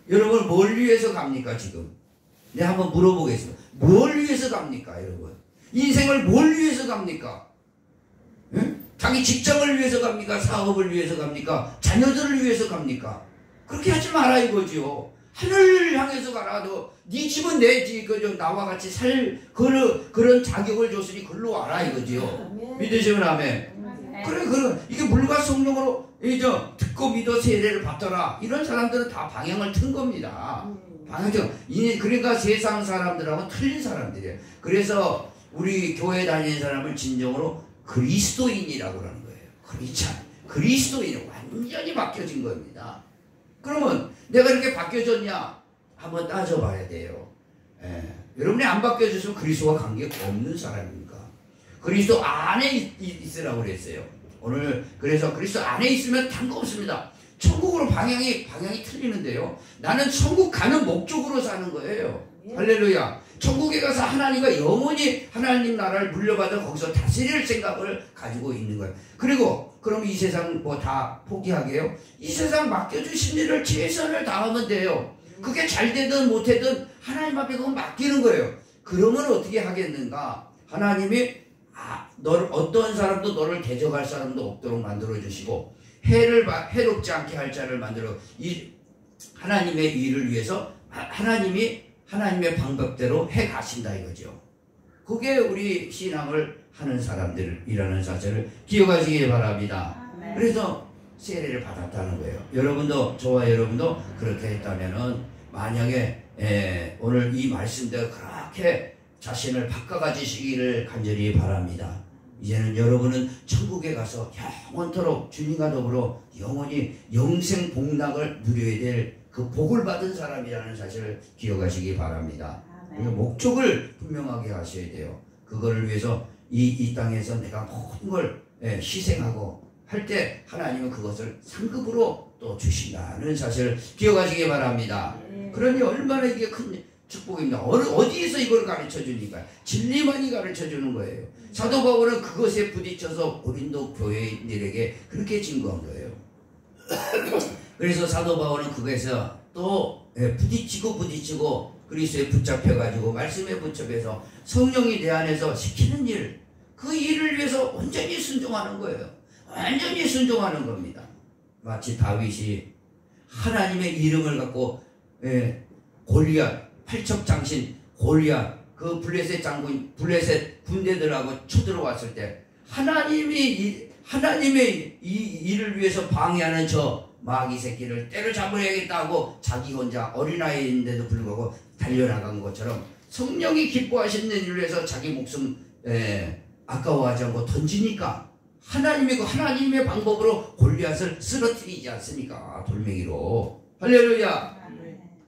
여러분 뭘 위해서 갑니까 지금? 내가 한번 물어보겠습니다. 뭘 위해서 갑니까 여러분? 인생을 뭘 위해서 갑니까? 자기 직장을 위해서 갑니까? 사업을 위해서 갑니까? 자녀들을 위해서 갑니까? 그렇게 하지 마라 이거죠. 하늘을 향해서 가라. 네 집은 내 집, 나와 같이 살 그런 자격을 줬으니 글로 와라 이거죠. 믿으시면 아멘. 그래 이게 물과 성령으로 듣고 믿어 세례를 받더라. 이런 사람들은 다 방향을 튼 겁니다. 그러니까 세상 사람들하고는 틀린 사람들이에요. 그래서 우리 교회 다니는 사람을 진정으로 그리스도인이라고 그러는 거예요. 그렇지 않아요. 그리스도인은 완전히 바뀌어진 겁니다. 그러면 내가 이렇게 바뀌어졌냐? 한번 따져봐야 돼요. 여러분이 안 바뀌어져서 그리스도와 관계가 없는 사람입니까? 그리스도 안에 있으라고 그랬어요. 오늘 그래서 그리스도 안에 있으면 상관없습니다. 천국으로 방향이 틀리는데요. 나는 천국 가는 목적으로 사는 거예요. 할렐루야. 천국에 가서 하나님과 영원히 하나님 나라를 물려받아 거기서 다스릴 생각을 가지고 있는 거예요. 그리고 그럼 이 세상 뭐 다 포기하게요? 이 세상 맡겨주신 일을 최선을 다하면 돼요. 그게 잘 되든 못되든 하나님 앞에 그건 맡기는 거예요. 그러면 어떻게 하겠는가? 하나님이 너를 어떤 사람도 너를 대적할 사람도 없도록 만들어 주시고 해롭지 않게 할 자를 만들어 이 하나님의 일을 위해서 하나님의 방법대로 해 가신다 이거죠. 그게 우리 신앙을 하는 사람들이라는 사실을 기억하시기 바랍니다. 그래서 세례를 받았다는 거예요. 여러분도 저와 여러분도 그렇게 했다면은 만약에 오늘 이 말씀대로 그렇게 자신을 바꿔가지시기를 간절히 바랍니다. 이제는 여러분은 천국에 가서 영원토록 주님과 더불어 영원히 영생 복락을 누려야 될 그 복을 받은 사람이라는 사실을 기억하시기 바랍니다. 그래서 목적을 분명하게 하셔야 돼요. 그거를 위해서 이 땅에서 내가 모든 걸 희생하고 할 때 하나님은 그것을 상급으로 또 주신다는 사실을 기억하시기 바랍니다. 그러니 얼마나 이게 큰 축복입니다. 어디에서 이걸 가르쳐 주니까 진리만이 가르쳐 주는 거예요. 사도 바울은 그것에 부딪혀서 고린도 교회인들에게 그렇게 증거한 거예요. 그래서 사도 바울은 그것에서 또 부딪히고 그리스도에 붙잡혀가지고 말씀에 붙잡혀서 성령이 내 안에서 시키는 일, 그 일을 위해서 온전히 순종하는 거예요. 완전히 순종하는 겁니다. 마치 다윗이 하나님의 이름을 갖고 골리앗, 팔척장신 골리앗, 그 블레셋 장군, 블레셋 군대들하고 쳐들어왔을 때 하나님의 이 일을 위해서 방해하는 저 마귀 새끼를 때려잡아야겠다고 자기 혼자 어린아이인데도 불구하고 달려나간 것처럼 성령이 기뻐하시는 일을 위해서 자기 목숨 아까워하지 않고 던지니까 하나님의 방법으로 골리앗을 쓰러뜨리지 않습니까? 돌멩이로. 할렐루야.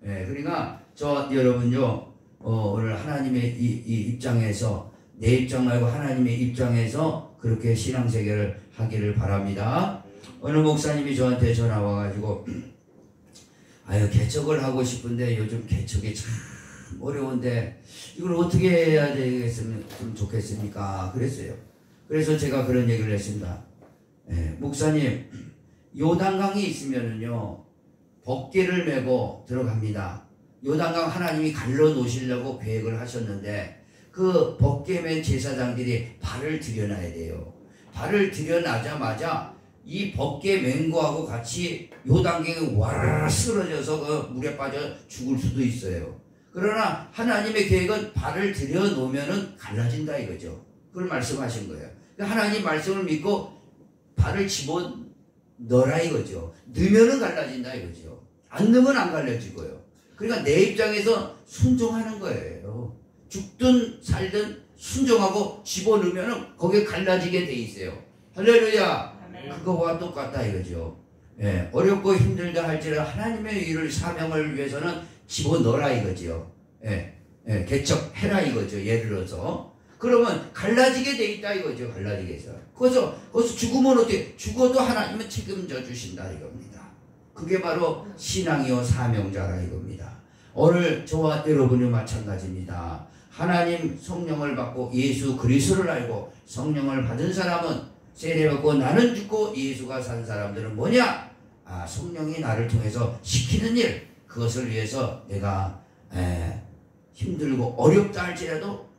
그러니까 여러분요 오늘 하나님의 이 입장에서 내 입장 말고 하나님의 입장에서 그렇게 신앙생활을 하기를 바랍니다. 어느 목사님이 저한테 전화 와가지고 개척을 하고 싶은데 요즘 개척이 참 어려운데 이걸 어떻게 해야 되겠으면 좋겠습니까? 그랬어요. 그래서 제가 그런 얘기를 했습니다. 목사님, 요단강이 있으면은요 법궤를 메고 들어갑니다. 요단강 하나님이 갈라 놓으시려고 계획을 하셨는데 그 법궤 맨 제사장들이 발을 들여놔야 돼요. 발을 들여놔자마자 이 법궤 맨 거하고 같이 요단강에 와르르 쓰러져서 그 물에 빠져 죽을 수도 있어요. 그러나 하나님의 계획은 발을 들여놓으면은 갈라진다 이거죠. 그걸 말씀하신 거예요. 하나님 말씀을 믿고 발을 집어넣어라 이거죠. 넣으면은 갈라진다 이거죠. 안 넣으면 안 갈라지고요. 그러니까 내 입장에서 순종하는 거예요. 죽든 살든 순종하고 집어넣으면은 거기에 갈라지게 돼 있어요. 할렐루야. 그거와 똑같다 이거죠. 어렵고 힘들다 할지라도 하나님의 일을 사명을 위해서는 집어넣어라 이거죠. 개척해라 이거죠. 예를 들어서 그러면 갈라지게 돼 있다 이거죠. 갈라지게 해서 거기서 죽으면 어떻게 죽어도 하나님은 책임져 주신다 이겁니다. 그게 바로 신앙이요 사명자라 이겁니다. 오늘 저와 여러분이 마찬가지입니다. 하나님 성령을 받고 예수 그리스도를 알고 성령을 받은 사람은 세례받고 나는 죽고 예수가 산 사람들은 뭐냐? 성령이 나를 통해서 시키는 일, 그것을 위해서 내가 힘들고 어렵다 할지라도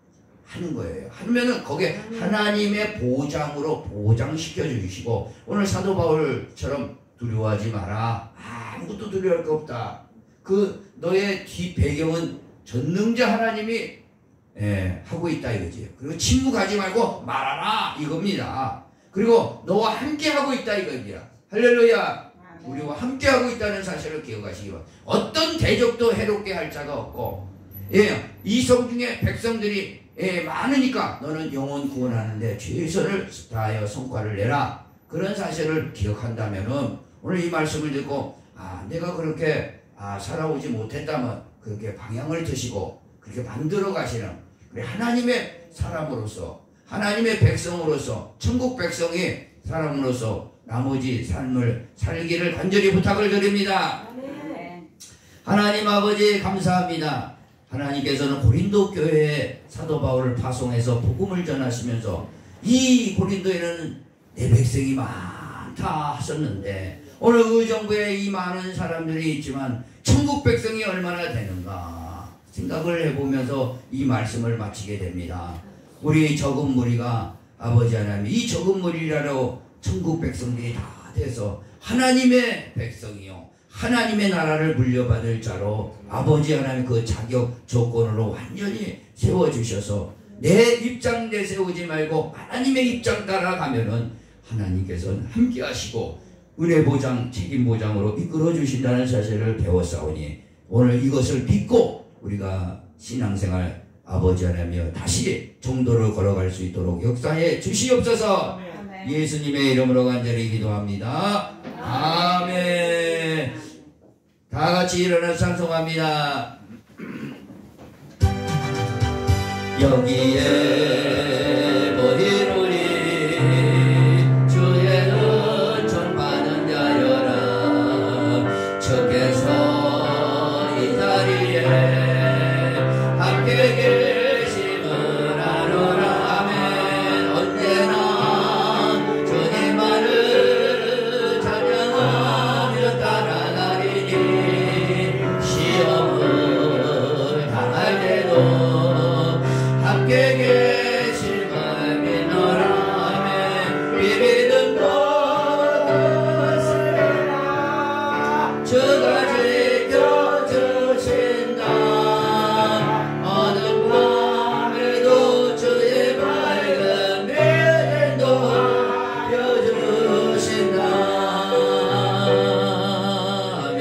하는 거예요. 하면은 거기에 하나님의 보장으로 보장시켜 주시고 오늘 사도 바울처럼 두려워하지 마라. 아무것도 두려워할 거 없다. 그 너의 뒤 배경은 전능자 하나님이 하고 있다 이거지. 그리고 침묵하지 말고 말하라 이겁니다. 그리고 너와 함께 하고 있다 이겁니다. 할렐루야. 우리와 함께 하고 있다는 사실을 기억하시기 바랍니다. 어떤 대적도 해롭게 할 자가 없고 이성 중에 백성들이 많으니까 너는 영혼 구원하는데 최선을 다하여 성과를 내라. 그런 사실을 기억한다면은 오늘 이 말씀을 듣고 내가 그렇게 살아오지 못했다면 그렇게 방향을 드시고 그렇게 만들어 가시는 우리 하나님의 사람으로서 하나님의 백성으로서 천국 백성이 사람으로서 나머지 삶을 살기를 간절히 부탁을 드립니다. 하나님 아버지 감사합니다. 하나님께서는 고린도 교회에 사도 바울을 파송해서 복음을 전하시면서 이 고린도에는 내 백성이 많다 하셨는데 오늘 의정부에 이 많은 사람들이 있지만 천국 백성이 얼마나 되는가 생각을 해보면서 이 말씀을 마치게 됩니다. 우리 적은 무리가 아버지 하나님 이 적은 무리라로 천국 백성들이 다 돼서 하나님의 백성이요 하나님의 나라를 물려받을 자로 아버지 하나님 그 자격 조건으로 완전히 세워주셔서 내 입장 내세우지 말고 하나님의 입장 따라가면은 하나님께서는 함께 하시고 은혜 보장 책임 보장으로 이끌어 주신다는 사실을 배웠사오니 오늘 이것을 믿고 우리가 신앙생활 아버지 하나님이여 다시 정도를 걸어갈 수 있도록 역사해 주시옵소서. 예수님의 이름으로 간절히 기도합니다. 아멘. 다 같이 일어나서 찬송합니다. 여기에 모인 우리 주의 은총 받은 자여라 주께서 이 자리에 함께 계심을 아노라. 아멘. 언제나 주님만을 찬양하며 따라가리니 시험을 당할 때도 함께 계실 걸 믿노라. 아멘. 비비는 것을 주가 지켜주신다. 어느 밤에도 주의 밝은 믿음도 펴주신다. 아멘.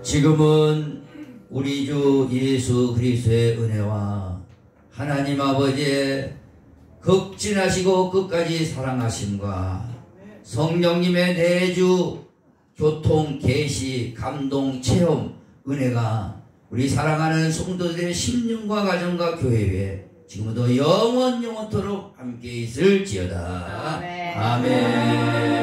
지금은 우리 주 예수 그리스도의 은혜와 하나님 아버지의 극진하시고 끝까지 사랑하심과 성령님의 내주 교통 계시 감동 체험 은혜가 우리 사랑하는 성도들의 심령과 가정과 교회에 지금도 영원토록 함께 있을지어다. 아멘.